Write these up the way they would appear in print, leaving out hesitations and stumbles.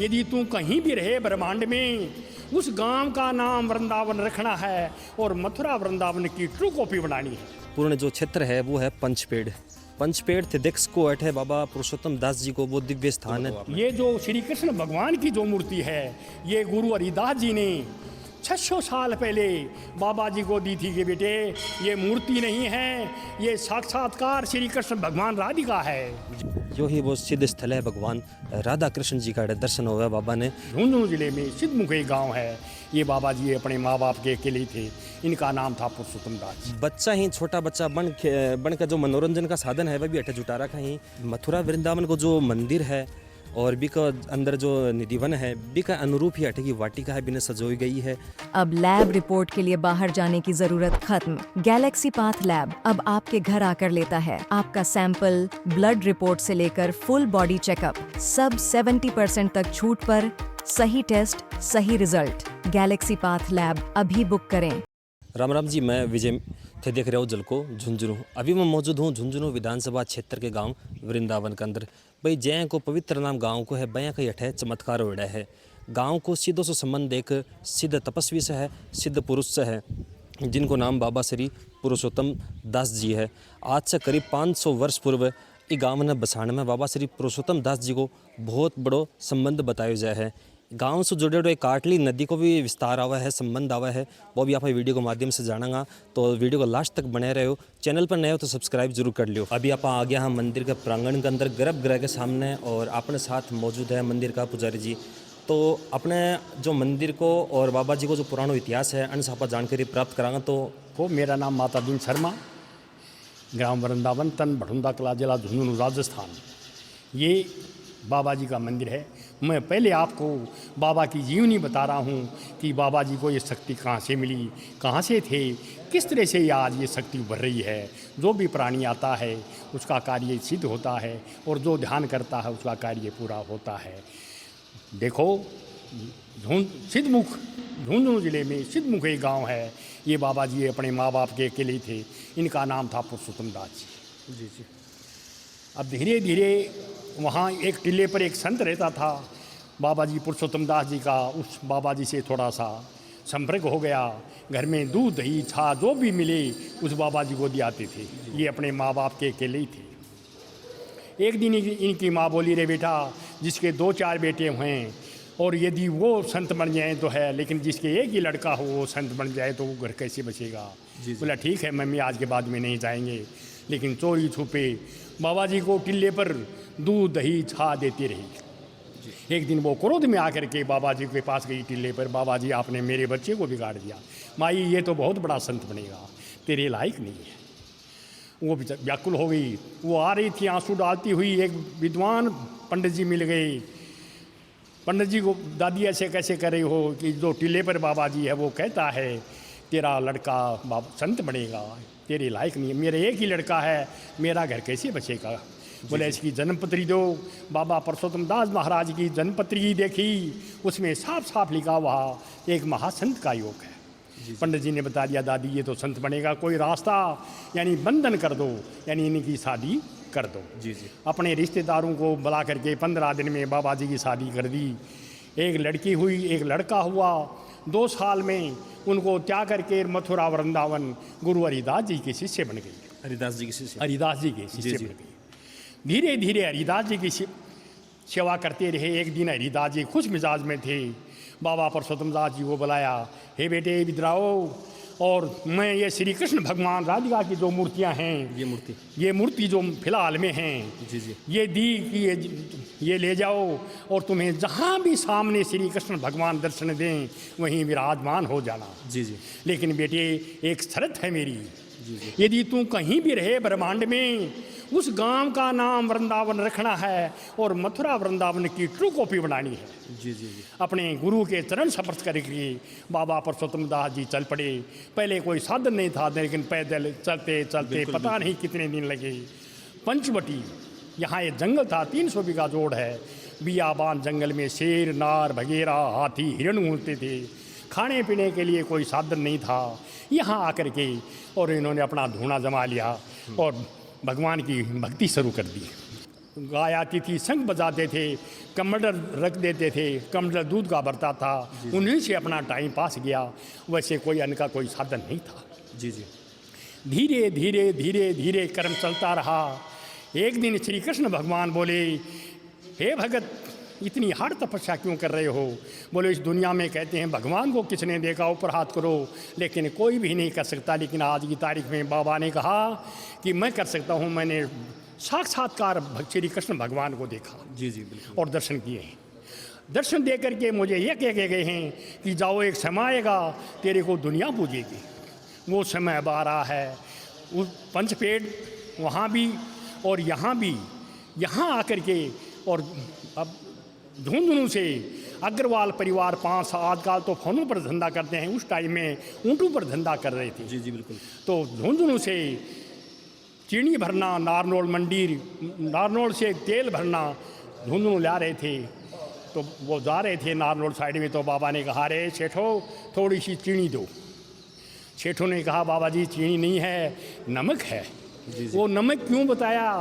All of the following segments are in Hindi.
यदि तू कहीं भी रहे ब्रह्मांड में, उस गांव का नाम वृंदावन रखना है और मथुरा वृंदावन की ट्रू कॉपी बनानी है। पूर्ण जो क्षेत्र है वो है पंचपेड़। पंचपेड़ तिदक्ष को अठ है बाबा पुरुषोत्तम दास जी को वो दिव्य स्थान है। ये जो श्री कृष्ण भगवान की जो मूर्ति है, ये गुरु हरिदास जी ने 600 साल पहले बाबा जी को दी थी कि बेटे ये मूर्ति नहीं है, ये साक्षात्कार श्री कृष्ण भगवान राधिका है। जो ही वो सिद्ध स्थल है भगवान राधा कृष्ण जी का दर्शन हुआ बाबा ने। झुंझुनू जिले में सिद्धमुख एक गाँव है, ये बाबा जी अपने माँ बाप के अकेले थे, इनका नाम था पुरुषोत्तम दास। बच्चा ही छोटा बच्चा बन के जो मनोरंजन का साधन है वह भी अठे जुटा रखा ही। मथुरा वृंदावन को जो मंदिर है और बी का अंदर जो निधिवन है बी का अनुरूप ही अठे की वाटिका है बिना सजोई गई है। अब लैब रिपोर्ट के लिए बाहर जाने की जरूरत खत्म। गैलेक्सी पाथ लैब अब आपके घर आकर लेता है आपका सैंपल, ब्लड रिपोर्ट से लेकर फुल बॉडी चेकअप, सब 70% तक छूट पर। सही टेस्ट, सही रिजल्ट। गैलेक्सी पाथ लैब अभी बुक करें। राम राम जी, मैं विजय थे देख रहे हो जल को झुंझुनू। अभी मैं मौजूद हूँ झुंझुनू विधानसभा क्षेत्र के गांव वृंदावन के अंदर। भाई जय को पवित्र नाम गांव को है, बया का अठे चमत्कार होड़ा है। गांव को सीधो सो संबंध एक सिद्ध तपस्वी से है, सिद्ध पुरुष से है, जिनको नाम बाबा श्री पुरुषोत्तम दास जी है। आज से करीब 500 वर्ष पूर्व इस गाँव ने बसाने में बाबा श्री पुरुषोत्तम दास जी को बहुत बड़ो संबंध बताया जाए है। गांव से जुड़े हुए काटली नदी को भी विस्तार आवा है, संबंध आवा है, वो भी आप वीडियो के माध्यम से जानेंगा। तो वीडियो को लास्ट तक बने रहे हो। चैनल पर नए हो तो सब्सक्राइब जरूर कर लियो। अभी आप आ गया हम मंदिर के प्रांगण के अंदर गर्भगृह के सामने और अपने साथ मौजूद है मंदिर का पुजारी जी। तो अपने जो मंदिर को और बाबा जी को जो पुराना इतिहास है अन से आप जानकारी प्राप्त करांगा। तो मेरा नाम माता दीन शर्मा, ग्राम वृंदावन, तन भड़ुंदा कला, जिला झुंझुनू, राजस्थान। ये बाबा जी का मंदिर है। मैं पहले आपको बाबा की जीवनी बता रहा हूँ कि बाबा जी को ये शक्ति कहाँ से मिली, कहाँ से थे, किस तरह से आज ये शक्ति उभर रही है। जो भी प्राणी आता है उसका कार्य सिद्ध होता है और जो ध्यान करता है उसका कार्य पूरा होता है। देखो सिद्धमुख, झुंझुनू जिले में सिद्धमुख एक गाँव है, ये बाबा जी अपने माँ बाप के अकेले थे, इनका नाम था पुरुषोत्तम दास जी। जी। अब धीरे धीरे वहाँ एक टिल्ले पर एक संत रहता था, बाबा जी पुरुषोत्तम दास जी का उस बाबा जी से थोड़ा सा संपर्क हो गया। घर में दूध दही छा जो भी मिले उस बाबा जी को दियाते थे। ये अपने माँ बाप के अकेले ही थे। एक दिन इनकी माँ बोली, रे बेटा, जिसके 2-4 बेटे हैं और यदि वो संत बन जाए तो है, लेकिन जिसके एक ही लड़का हो वो संत बन जाए तो वो घर कैसे बचेगा। बोला ठीक है मम्मी, आज के बाद में नहीं जाएंगे। लेकिन चोरी छुपे बाबा जी को टिल्ले पर दूध दही छा देती रही। एक दिन वो क्रोध में आकर के बाबा जी के पास गई टिल्ले पर, बाबा जी आपने मेरे बच्चे को बिगाड़ दिया, माई ये तो बहुत बड़ा संत बनेगा, तेरे लायक नहीं है। वो व्याकुल हो गई। वो आ रही थी आंसू डालती हुई, एक विद्वान पंडित जी मिल गए। पंडित जी को, दादी ऐसे कैसे कर रही हो कि जो टिल्ले पर बाबा जी है वो कहता है तेरा लड़का संत बनेगा, तेरे लायक नहीं है, मेरा एक ही लड़का है, मेरा घर कैसे बचेगा। बोले इसकी जन्मपत्री दो। बाबा पुरुषोत्तम दास महाराज की जन्मपत्री देखी, उसमें साफ साफ लिखा हुआ एक महासंत का योग है। पंडित जी ने बता दिया, दादी ये तो संत बनेगा, कोई रास्ता यानी बंधन कर दो, यानी इनकी शादी कर दो। जी। अपने रिश्तेदारों को बुला करके 15 दिन में बाबा जी की शादी कर दी। एक लड़की हुई, एक लड़का हुआ। 2 साल में उनको त्याग करके मथुरा वृंदावन गुरु हरिदास जी के शिष्य बन गई। हरिदास जी के शिष्य, हरिदास जी के शिष्य बन गई। धीरे धीरे हरिदास जी की सेवा करते रहे। एक दिन हरिदास जी खुश मिजाज में थे, बाबा पुरुषोत्तम दास जी को बुलाया, हे बेटे विद्राओ, और मैं ये श्री कृष्ण भगवान राधिका की जो मूर्तियां हैं, ये मूर्ति जो फिलहाल में हैं, ये दी कि ये ले जाओ और तुम्हें जहाँ भी सामने श्री कृष्ण भगवान दर्शन दें वहीं विराजमान हो जाना। लेकिन बेटे एक शर्त है मेरी, यदि तू कहीं भी रहे ब्रह्मांड में, उस गांव का नाम वृंदावन रखना है और मथुरा वृंदावन की ट्रू कॉपी बनानी है। अपने गुरु के चरण स्पर्श करके बाबा पुरुषोत्तम दास जी चल पड़े। पहले कोई साधन नहीं था, लेकिन पैदल चलते चलते पता नहीं कितने दिन लगे। पंचवटी, यहाँ एक जंगल था, 300 बीघा जोड़ है। बियाबान जंगल में शेर, नार, भगेरा, हाथी, हिरण घूमते थे। खाने पीने के लिए कोई साधन नहीं था। यहाँ आकर के और इन्होंने अपना धूना जमा लिया और भगवान की भक्ति शुरू कर दी। गाय आती थी, शंख बजाते थे, कमंडल रख देते थे, कमंडल दूध का भरता था, उन्हीं से अपना टाइम पास गया। वैसे कोई अन्न का कोई साधन नहीं था। जी जी। धीरे धीरे धीरे धीरे कर्म चलता रहा। एक दिन श्री कृष्ण भगवान बोले, हे भगत, इतनी हार्ड तपस्या क्यों कर रहे हो? बोले, इस दुनिया में कहते हैं भगवान को किसने देखा, ऊपर हाथ करो, लेकिन कोई भी नहीं कर सकता। लेकिन आज की तारीख में बाबा ने कहा कि मैं कर सकता हूँ। मैंने साक्षात्कार श्री कृष्ण भगवान को देखा। जी जी बिल्कुल। और दर्शन किए हैं। दर्शन दे करके मुझे ये कह के गए हैं कि जाओ, एक समय आएगा तेरे को दुनिया पूजेगी। वो समय अब आ रहा है। उस पंचपेड़ वहाँ भी और यहाँ भी, यहाँ आकर के, और अब झुंझुनू से अग्रवाल परिवार 5 आजकल तो फोनों पर धंधा करते हैं, उस टाइम में ऊँटों पर धंधा कर रहे थे। जी जी बिल्कुल। तो झुंझुनू से चीनी भरना, नारनौल मंडी, नारनौल से तेल भरना झुंझुनू ला रहे थे। तो वो जा रहे थे नारनौल साइड में, तो बाबा ने कहा, रे सेठो थोड़ी सी चीनी दो। सेठों ने कहा, बाबा जी चीनी नहीं है, नमक है। वो नमक क्यों बताया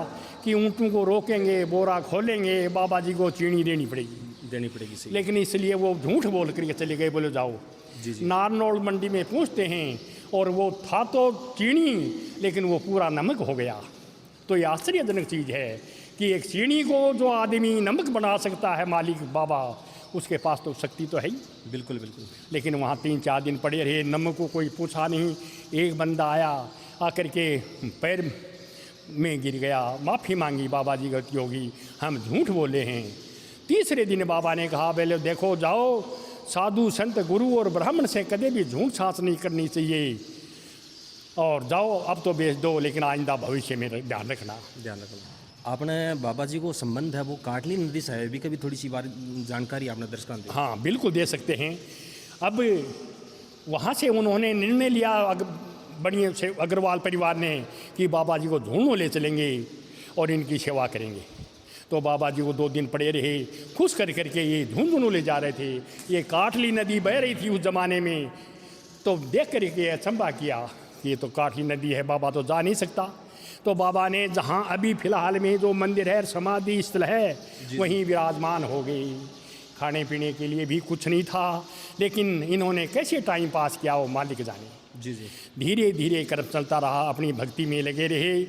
कि ऊँटों को रोकेंगे, बोरा खोलेंगे, बाबा जी को चीनी देनी पड़ेगी। सही। लेकिन इसलिए वो झूठ बोल करके चले गए। बोले जाओ। जी जी। नारनौल मंडी में पहुँचते हैं और वो था तो चीनी, लेकिन वो पूरा नमक हो गया। तो ये आश्चर्यजनक चीज़ है कि एक चीनी को जो आदमी नमक बना सकता है, मालिक बाबा, उसके पास तो शक्ति तो है ही। बिल्कुल बिल्कुल। लेकिन वहाँ 3-4 दिन पड़े रहे, नमक को कोई पूछा नहीं। एक बंदा आया, आकर के पैर में गिर गया, माफ़ी मांगी, बाबा जी गलती होगी, हम झूठ बोले हैं। तीसरे दिन बाबा ने कहा, बोले देखो जाओ, साधु संत गुरु और ब्राह्मण से कभी भी झूठ साँस नहीं करनी चाहिए, और जाओ अब तो बेच दो, लेकिन आइंदा भविष्य में ध्यान रखना। आपने बाबा जी को संबंध है वो काटली नदी से है, भी कभी थोड़ी सी बार जानकारी आपने दर्शकों दी? हाँ बिल्कुल दे सकते हैं। अब वहाँ से उन्होंने निर्णय लिया बढ़िया से अग्रवाल परिवार ने कि बाबा जी को झुंझुनू ले चलेंगे और इनकी सेवा करेंगे। तो बाबा जी को 2 दिन पड़े रहे, खुश कर करके ये झुंझुनू ले जा रहे थे। ये काटली नदी बह रही थी उस ज़माने में। तो देख करके अचंभा किया कि ये तो काटली नदी है, बाबा तो जा नहीं सकता। तो बाबा ने जहाँ अभी फ़िलहाल में जो मंदिर है, समाधि स्थल है, वहीं विराजमान हो गई। खाने पीने के लिए भी कुछ नहीं था, लेकिन इन्होंने कैसे टाइम पास किया वो मालिक जाने। जी जी। धीरे धीरे कर्म चलता रहा, अपनी भक्ति में लगे रहे।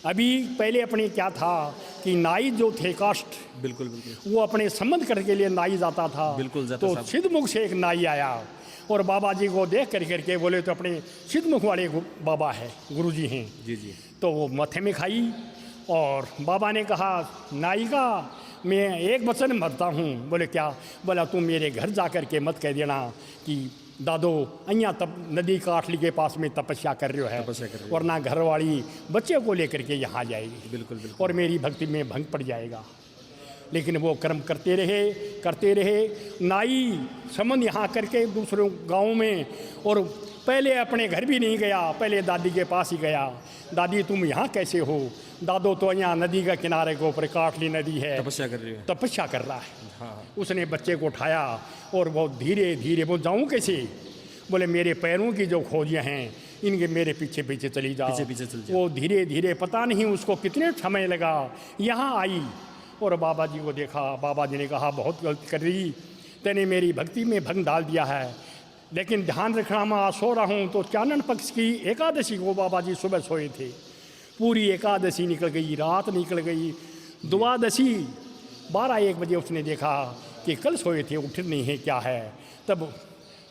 अभी पहले अपने क्या था कि नाई जो थे कास्ट, बिल्कुल बिल्कुल, वो अपने संबंध करने के लिए नाई जाता था। बिल्कुल जाता तो साहब। सिद्धमुख से एक नाई आया और बाबा जी को देख करके बोले, तो अपने सिद्धमुख वाले बाबा है, गुरुजी हैं। जी जी। तो वो माथे में खाई और बाबा ने कहा, नाई का मैं एक वचन मरता हूँ। बोले क्या? बोला तुम मेरे घर जा कर के मत कह देना कि दादो अइया तब नदी काटली के पास में तपस्या कर रहे हो, वरना घरवाली बच्चे को लेकर के यहाँ जाएगी। बिल्कुल बिल्कुल। और मेरी भक्ति में भंग पड़ जाएगा। लेकिन वो कर्म करते रहे। नाई संबंध यहाँ करके दूसरे गाँव में, और पहले अपने घर भी नहीं गया, पहले दादी के पास ही गया। दादी तुम यहाँ कैसे हो? दादो तो यहाँ नदी का किनारे के ऊपर काटली नदी है, तपस्या कर रही है। तपस्या कर रहा है। हाँ। उसने बच्चे को उठाया और वो धीरे धीरे, वो जाऊँ कैसे? बोले मेरे पैरों की जो खोजियाँ हैं इनके मेरे पीछे पीछे चली जाओ। पीछे चल जाओ। वो धीरे धीरे, पता नहीं उसको कितने समय लगा, यहाँ आई और बाबा जी को देखा। बाबा जी ने कहा बहुत गलती कर रही, तेने मेरी भक्ति में भंग डाल दिया है, लेकिन ध्यान रखना मैं आज सो रहा हूँ। तो चानन पक्ष की एकादशी को बाबा जी सुबह सोए थे। पूरी एकादशी निकल गई, रात निकल गई, द्वादशी 12-1 बजे उसने देखा कि कल सोए थे, उठ नहीं है, क्या है? तब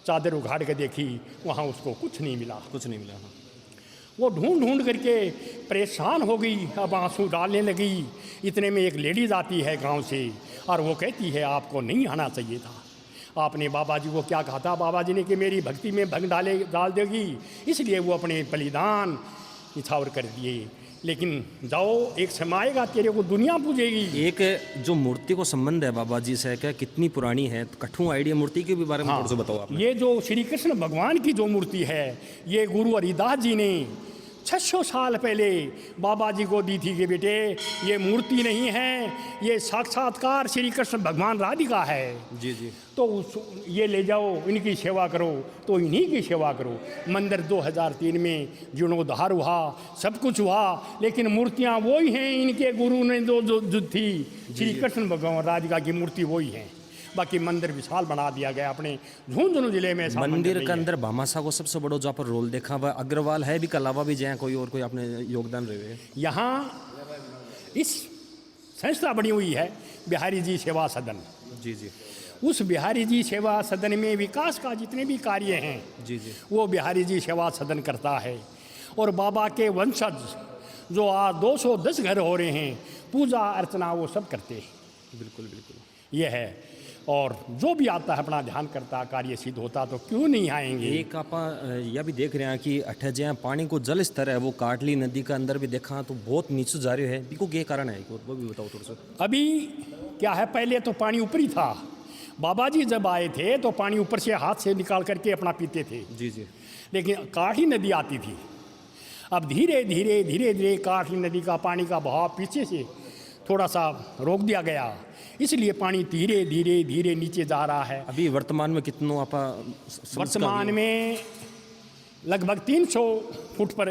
चादर उघाड़ के देखी, वहाँ उसको कुछ नहीं मिला। हाँ। वो ढूंढ करके परेशान हो गई, अब आंसू डालने लगी। इतने में एक लेडीज़ आती है गांव से और वो कहती है आपको नहीं आना चाहिए था। आपने बाबा जी को क्या कहा था? बाबा जी ने कि मेरी भक्ति में भंग डाल देगी, इसलिए वो अपने बलिदान निछावर कर दिए। लेकिन जाओ, एक समय आएगा तेरे को दुनिया पूजेगी। एक जो मूर्ति को संबंध है बाबा जी से, क्या कितनी पुरानी है? कठू आइडिया मूर्ति के भी बारे में थोड़ा सा बताओ आप। ये जो श्री कृष्ण भगवान की जो मूर्ति है, ये गुरु हरिदास जी ने 600 साल पहले बाबा जी को दी थी कि बेटे ये मूर्ति नहीं है, ये साक्षात्कार श्री कृष्ण भगवान राधिका है। जी जी। तो ये ले जाओ, इनकी सेवा करो, तो इन्हीं की सेवा करो। मंदिर 2003 में जीर्णोद्धार हुआ, सब कुछ हुआ, लेकिन मूर्तियाँ वही हैं। इनके गुरु ने जो थी श्री कृष्ण भगवान राधिका की मूर्ति वही है। बाकी मंदिर विशाल बना दिया गया अपने झुंझुनू जिले में। ऐसा मंदिर नहीं के है। अंदर भामाशाह को सबसे बड़ो जो आप रोल देखा वह अग्रवाल है भी के अलावा भी जहाँ कोई और कोई आपने योगदान रहे हैं? यहाँ इस संस्था बनी हुई है बिहारी जी सेवा सदन। जी जी। उस बिहारी जी सेवा सदन में विकास का जितने भी कार्य हैं जी जी। वो बिहारी जी सेवा सदन करता है। और बाबा के वंशज जो आज 210 घर हो रहे हैं, पूजा अर्चना वो सब करते हैं। बिल्कुल बिल्कुल। ये है। और जो भी आता है अपना ध्यान करता, कार्य सिद्ध होता, तो क्यों नहीं आएंगे। एक आप यह भी देख रहे हैं कि अठे जहाँ पानी को जल स्तर है वो काटली नदी के अंदर भी देखा तो बहुत नीचे जा रहे है। बिको ये कारण है वो भी बताओ थोड़ा सा। अभी क्या है, पहले तो पानी ऊपर ही था। बाबा जी जब आए थे तो पानी ऊपर से हाथ से निकाल करके अपना पीते थे। जी जी। लेकिन काठी नदी आती थी। अब धीरे धीरे धीरे धीरे काठी नदी का पानी का बहाव पीछे से थोड़ा सा रोक दिया गया, इसलिए पानी धीरे धीरे धीरे नीचे जा रहा है। अभी वर्तमान में कितनों आप वर्तमान में लगभग 300 फुट पर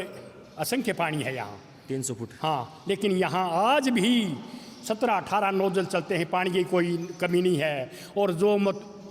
असंख्य पानी है यहाँ। 300 फुट? हाँ, लेकिन यहाँ आज भी 17-18 नोजल चलते हैं, पानी की कोई कमी नहीं है। और जो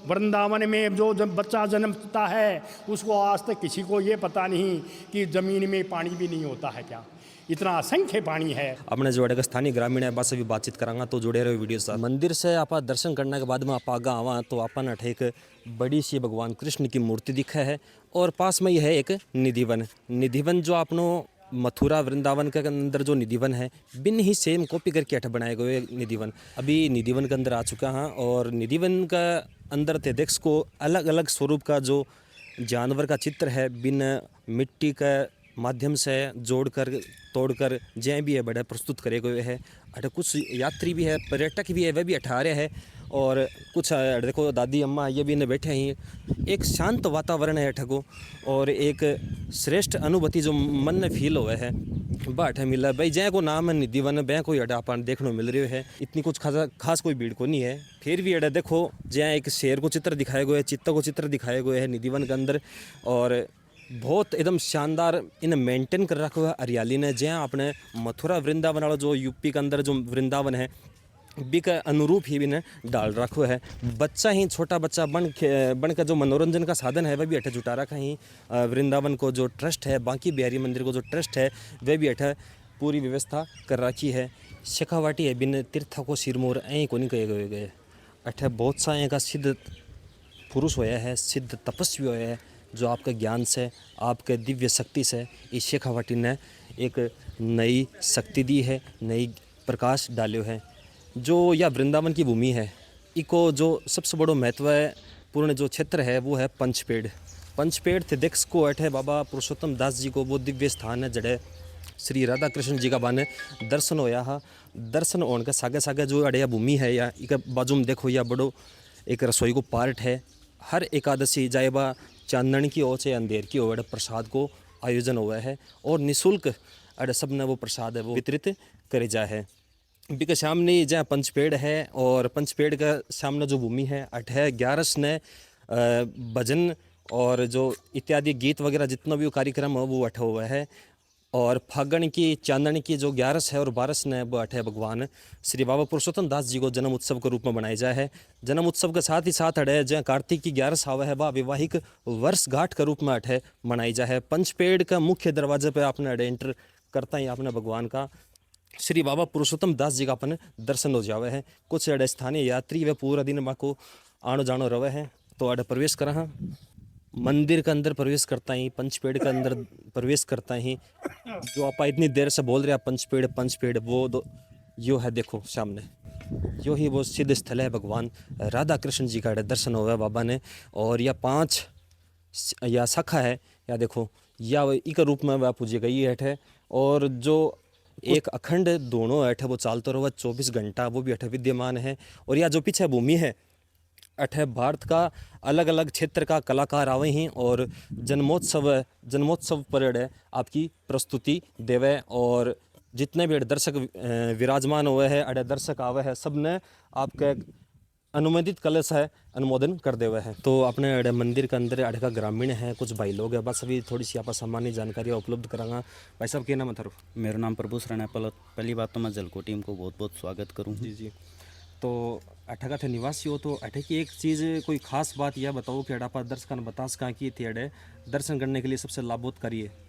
वृंदावन में जो जब बच्चा जन्मता है उसको आज तक किसी को ये पता नहीं कि ज़मीन में पानी भी नहीं होता है क्या, इतना असंख्य पानी है। अपने जोड़े स्थानीय ग्रामीण है बस अभी बातचीत करांगा, तो जुड़े रहो वीडियो साथ। मंदिर से आप दर्शन करने के बाद में आप आगा आवा तो अपन अठे एक बड़ी सी भगवान कृष्ण की मूर्ति दिखा है और पास में यह है एक निधिवन। निधिवन जो आपनो मथुरा वृंदावन के अंदर जो निधिवन है बिन ही सेम कॉपी करके अठ बनाए गए निधिवन। अभी निधिवन के अंदर आ चुका हाँ और निधिवन का अंदर थे देख को अलग अलग स्वरूप का जो जानवर का चित्र है बिन मिट्टी का माध्यम से जोड़कर तोड़कर जय भी है बड़े प्रस्तुत करे गए है। अठ कुछ यात्री भी है, पर्यटक भी है, वह भी अठारे है और कुछ देखो दादी अम्मा ये भी इन्हें बैठे हैं। एक शांत वातावरण है अठ को और एक श्रेष्ठ अनुभूति जो मन में फील हुआ है वह अठ मिला भाई। जय को नाम है निधिवन, बै कोई अड्डा अपन देखने मिल रहे है। इतनी कुछ खास कोई भीड़ को नहीं है, फिर भी अड्डा देखो जय एक शेर को चित्र दिखाए गए है, चित्ता को चित्र दिखाए गए है निधिवन के अंदर और बहुत एकदम शानदार इन मेंटेन कर रखा हुआ है हरियाली ने। जहाँ अपने मथुरा वृंदावन वाला जो यूपी के अंदर जो वृंदावन है बी का अनुरूप ही भी ने डाल रखा है। बच्चा ही छोटा बच्चा बन का जो मनोरंजन का साधन है वह भी अठे जुटा रखा ही। वृंदावन को जो ट्रस्ट है, बांकी बिहारी मंदिर को जो ट्रस्ट है वह भी अठे पूरी व्यवस्था कर रखी है। शेखावाटी है बिन तीर्थ को सिरमौर ऐ को नहीं कहे गए। अठे बहुत सा का सिद्ध पुरुष होया है, सिद्ध तपस्वी होया है जो आपके ज्ञान से, आपके दिव्य शक्ति से इस शेखावाटी ने एक नई शक्ति दी है, नई प्रकाश डालो है। जो यह वृंदावन की भूमि है इको जो सबसे बड़ो महत्व है पूर्ण जो क्षेत्र है वो है पंचपेड़। पंचपेड़ थे देख को अठे बाबा पुरुषोत्तम दास जी को वो दिव्य स्थान है जड़े श्री राधा कृष्ण जी का बाने दर्शन होया हा। दर्शन होने के सागे सागे जो अड़िया भूमि है या एक बाजू में देखो या बड़ो एक रसोई को पार्ट है। हर एकादशी जाए बा चांदन की हो चाहे अंधेर की हो अड़े प्रसाद को आयोजन हुआ है और निःशुल्क अड़े सब ने वो प्रसाद है वो वितरित करे जा है। बिके सामने जहाँ पंचपेड़ है और पंचपेड़ का सामने जो भूमि है अठ है 11 ने भजन और जो इत्यादि गीत वगैरह जितना भी वो कार्यक्रम है वो अठ हुआ है। और फागण की चांदन की जो 11 है और 12 ने वो अठ है भगवान श्री बाबा पुरुषोत्तम दास जी को जन्म उत्सव के रूप में मनाया जाए है। जन्म उत्सव के साथ ही साथ अड़े जहाँ कार्तिक की 11 आवा है वह वैवाहिक वर्षगांठ के रूप में अठ है मनाई जाए है। पंचपेड़ का मुख्य दरवाजे पे आपने अड़े एंटर करता ही आपने भगवान का श्री बाबा पुरुषोत्तम दास जी का अपन दर्शन हो जावे है। कुछ अड़े स्थानीय यात्री वे पूरा दिन माँ को आनो जानो रवे है तो अड़े प्रवेश करा हाँ मंदिर के अंदर प्रवेश करता ही पंचपेड़ के अंदर प्रवेश करता ही जो आप इतनी देर से बोल रहे हैं पंचपेड़ वो यो है देखो सामने यो ही वो सिद्ध स्थल है भगवान राधा कृष्ण जी का दर्शन हुआ है बाबा ने। और यह 5 या शाखा है या देखो या इक रूप में वह पूजी गई है और जो एक अखंड दोनों ऐठ वो चालते रहो 24 घंटा वो भी अठ विद्यमान है। और यह जो पीछे भूमि है अठे भारत का अलग अलग क्षेत्र का कलाकार आवे हैं और जन्मोत्सव परेड है आपकी प्रस्तुति देवे। और जितने भी दर्शक विराजमान हुए हैं, अड़े दर्शक आवे हैं, सब ने आपके अनुमोदित कलश है अनुमोदन कर दे हुए हैं। तो अपने अड़े मंदिर के अंदर अड़े का ग्रामीण है, कुछ भाई लोग हैं, बस अभी थोड़ी सी आप सामान्य जानकारी उपलब्ध करांगा। भाई साहब क्या नाम है थारो? मेरा नाम प्रभु शरण है। पहली बात तो मैं जलको टीम को बहुत बहुत स्वागत करूँ। जी जी। तो अठे का थे निवासी हो, तो अठे की एक चीज़ कोई खास बात यह बताओ कि अड़ा पर दर्शक बता सका कि थे अड़े दर्शन करने के लिए सबसे लाभोत्कारी है।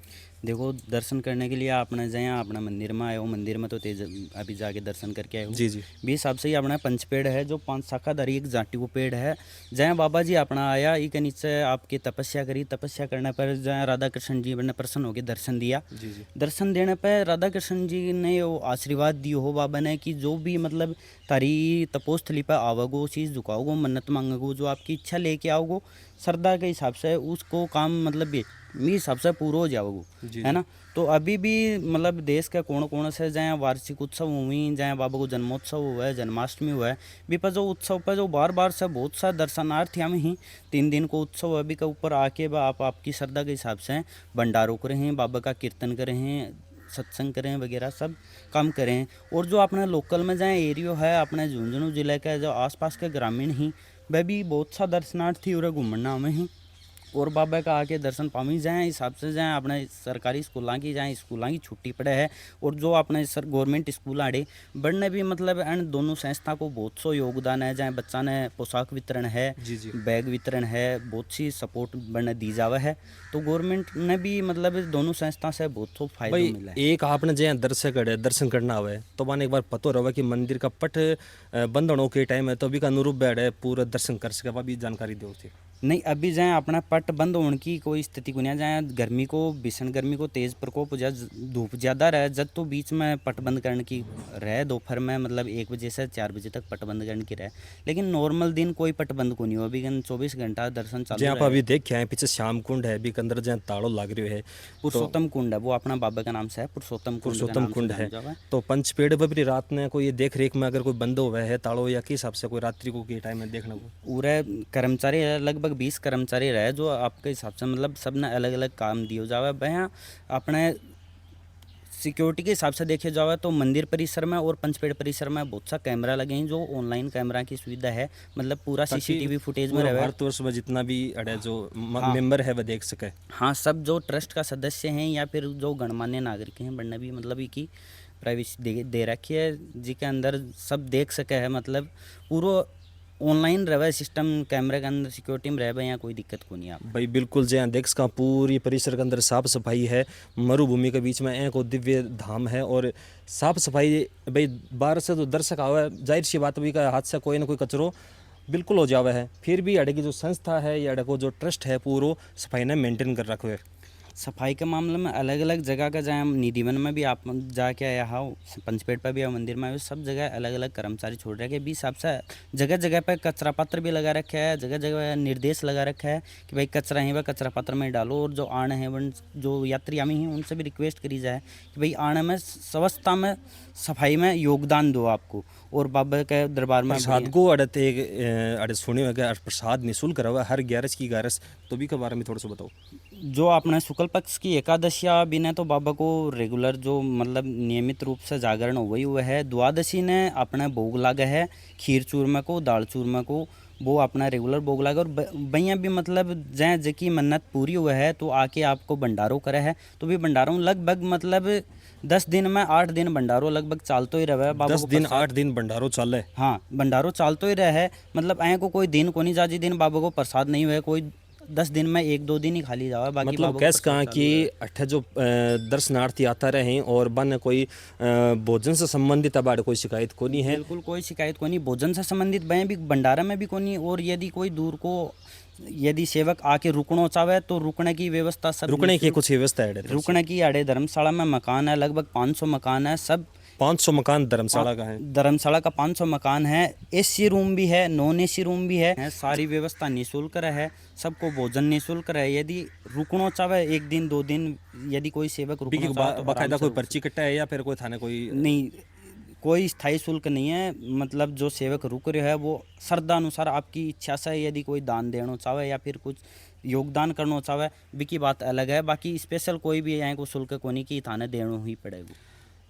देखो, दर्शन करने के लिए आपने जहाँ अपना मंदिर में आए हो, मंदिर में तो तेज अभी जाके दर्शन करके आए हो। जी जी। भी हिसाब से ही अपना पंच पेड़ है, जो 5 शाखाधारी एक जाटी को पेड़ है। जहाँ बाबा जी अपना आया, ई के नीचे आपकी तपस्या करी। तपस्या करने पर जहाँ राधा कृष्ण जी ने प्रसन्न होकर दर्शन दिया। जी जी। दर्शन देने पर राधा कृष्ण जी ने वो आशीर्वाद दियो हो बाबा ने कि जो भी मतलब तारी तपोस्थली पर आवोगो, चीज़ झुकाओगो, मन्नत मांगोगो, जो आपकी इच्छा लेके आओगो, श्रद्धा के हिसाब से उसको काम मतलब मेरे हिसाब से पूरा हो जाओगो, है ना। तो अभी भी मतलब देश के कोण कोण से जहाँ वार्षिक उत्सव हुई, जहाँ बाबा को जन्मोत्सव हुआ है, जन्माष्टमी हुआ है, भी पर जो उत्सव पर जो बार बार से बहुत सा दर्शनार्थी हम ही 3 दिन को उत्सव अभी के ऊपर आके आप आपकी श्रद्धा के हिसाब से भंडारों करें, बाबा का कीर्तन करें, सत्संग करें वगैरह सब काम करें। और जो अपने लोकल में जहाँ एरियो है, अपने झुंझुनू जिले के जो आसपास के ग्रामीण ही, वह भी बहुत सा दर्शनार्थी और घूमना में ही और बाबा का आके दर्शन पावी जाए। हिसाब से जाए अपने सरकारी स्कूलों की जहाँ स्कूलों की छुट्टी पड़े है, और जो अपने गवर्नमेंट स्कूल आड़े बढ़ने भी मतलब इन दोनों संस्था को बहुत सो योगदान है। जहाँ बच्चा ने पोशाक वितरण है, जी जी। बैग वितरण है, बहुत सी सपोर्ट बढ़ने दी जावा है। तो गवर्नमेंट ने भी मतलब दोनों संस्था से बहुत सो फायदा मिला है। एक आपने जहाँ दर्शन करना हुआ है तो मैंने एक बार पतो रहा कि मंदिर का पट बंद होने के टाइम है, तो अभी का अनुरूप बैठ है पूरा दर्शन कर सके, भी जानकारी दो थी। नहीं, अभी जहाँ अपना पट बंद होने की कोई स्थिति को नहीं। जहाँ गर्मी को भीषण गर्मी को तेज़ प्रकोप हो जाए, धूप ज़्यादा रहे, जब तो बीच में पट बंद करने की रहे, दोपहर में मतलब 1 बजे से 4 बजे तक पट बंद करने की रहे। लेकिन नॉर्मल दिन कोई पट बंद को नहीं हो। अभी 24 घंटा दर्शन चालू जहाँ पर अभी देखे हैं पीछे श्याम कुंड है, अभी के अंदर जहाँ ताड़ो लाग रही है, पुरुषोत्तम कुंड है, वो अपना बाबा का नाम से है, पुरुषोत्तम कुंड है। तो पंच पेड़ पर भी रात में कोई देख रेख में अगर कोई बंद हुआ है ताड़ो, या किस हिसाब से कोई रात्रि को के टाइम में देखने को पूरे कर्मचारी है, लगभग 20 कर्मचारी रहे, जो आपके हिसाब से मतलब सब ने अलग अलग काम दिए जावे। वहाँ अपने सिक्योरिटी के हिसाब से देखे जावे तो मंदिर परिसर में और पंचपेड़ परिसर में बहुत सा कैमरा लगे हैं, जो ऑनलाइन कैमरा की सुविधा है, मतलब पूरा सीसीटीवी फुटेज में रहे। भारतवर्ष में जितना भी अड़े जो मेंबर है वह देख सके। हाँ, सब जो ट्रस्ट का सदस्य हैं या फिर जो गणमान्य नागरिक हैं, बनने भी मतलब की प्राइवेसी दे रखी है, जिसके अंदर सब देख सके है। मतलब पूरा ऑनलाइन रहे सिस्टम, कैमरे के अंदर सिक्योरिटी में रहे, यहाँ कोई दिक्कत को नहीं। आप भाई बिल्कुल जहाँ देख सका पूरी परिसर के अंदर साफ सफाई है, मरुभूमि के बीच में एक दिव्य धाम है और साफ सफाई। भाई बाहर से तो दर्शक आवे, जाहिर सी बात भी का हाथ से कोई ना कोई कचरो बिल्कुल हो जावे है, फिर भी अड़े की जो संस्था है या अड़े को जो ट्रस्ट है पूरा सफाई ने मेंटेन कर रखो है। सफाई के मामले में अलग अलग जगह का, जहाँ निधिवन में भी आप जाके आया हो, पंचपेड़ पर भी आओ, मंदिर में आए, सब जगह अलग अलग कर्मचारी छोड़ रखे। भी हिसाब से जगह जगह पे कचरा पात्र भी लगा रखा है, जगह जगह निर्देश लगा रखा है कि भाई कचरा है वह कचरा पात्र में डालो। और जो आने हैं वन जो यात्री आमी हैं उनसे भी रिक्वेस्ट करी जाए कि भाई आने में स्वच्छता में सफाई में योगदान दो आपको। और बाबा के दरबार में प्रसाद को अड़ते अड़े सुने हुए प्रसाद निःशुल्क रहा हर 11 की 11, तो भी के बारे में थोड़ा सा बताओ। जो अपने शुक्ल पक्ष की एकादशिया भी ने तो बाबा को रेगुलर जो मतलब नियमित रूप से जागरण हो गई हुआ है। द्वादशी ने अपने भोग लागा है, खीर चूरमा को, दाल चूरमा को, वो अपना रेगुलर भोग लागा। और भैया भी मतलब जहाँ जकी मन्नत पूरी हुआ है तो आके आपको भंडारों करे है। तो भी भंडारों लगभग मतलब 10 दिन में 8 दिन भंडारों लगभग चालतो ही रहे। 10 दिन 8 दिन भंडारों चाले। हाँ, भंडारों चालतो ही रहे। मतलब ऐ को कोई दिन को नहीं जाजी दिन बाबा को प्रसाद नहीं हुआ, कोई 10 दिन में 1-2 दिन ही खाली जावा। बाकी मतलब कैसे कहा कि अठे जो दर्शनार्थी आता रहे और बन कोई भोजन से संबंधित अब कोई शिकायत को नहीं है। बिल्कुल कोई शिकायत को नहीं, भोजन से संबंधित वह भी भंडारा में भी को नहीं। और यदि कोई दूर को यदि सेवक आके रुकना चाहे तो रुकने की व्यवस्था, सब रुकने की कुछ व्यवस्था है? रुकने की आड़े धर्मशाला में मकान है, लगभग 500 मकान है। सब 500 मकान धर्मशाला का है। धर्मशाला का 500 मकान है। एसी रूम भी है, नॉन एसी रूम भी है। सारी व्यवस्था निःशुल्क है, सबको भोजन निःशुल्क है। यदि रुकना चाहे 1 दिन 2 दिन, यदि कोई सेवक रुकना चाहे तो बाकायदा कोई पर्ची कट्टा है या फिर कोई थाने कोई नहीं, कोई स्थायी शुल्क नहीं है। मतलब जो सेवक रुक रहे है वो श्रद्धा अनुसार आपकी इच्छा से यदि कोई दान देना चाहे या फिर कुछ योगदान करना चाहे बिकी बात अलग है। बाकी स्पेशल कोई भी यहाँ को शुल्क कोनी की थाने देना ही पड़ेगा।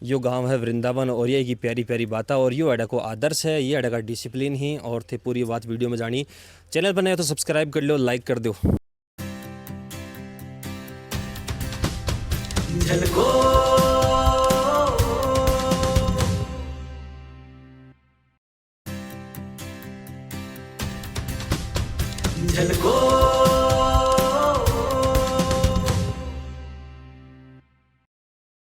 यो गांव है वृंदावन और ये की प्यारी प्यारी बात और यो अड़ा को आदर्श है, ये अड़ा का डिसिप्लिन ही और थे पूरी बात वीडियो में जानी। चैनल पर नए तो सब्सक्राइब कर लो, लाइक कर दो। झलको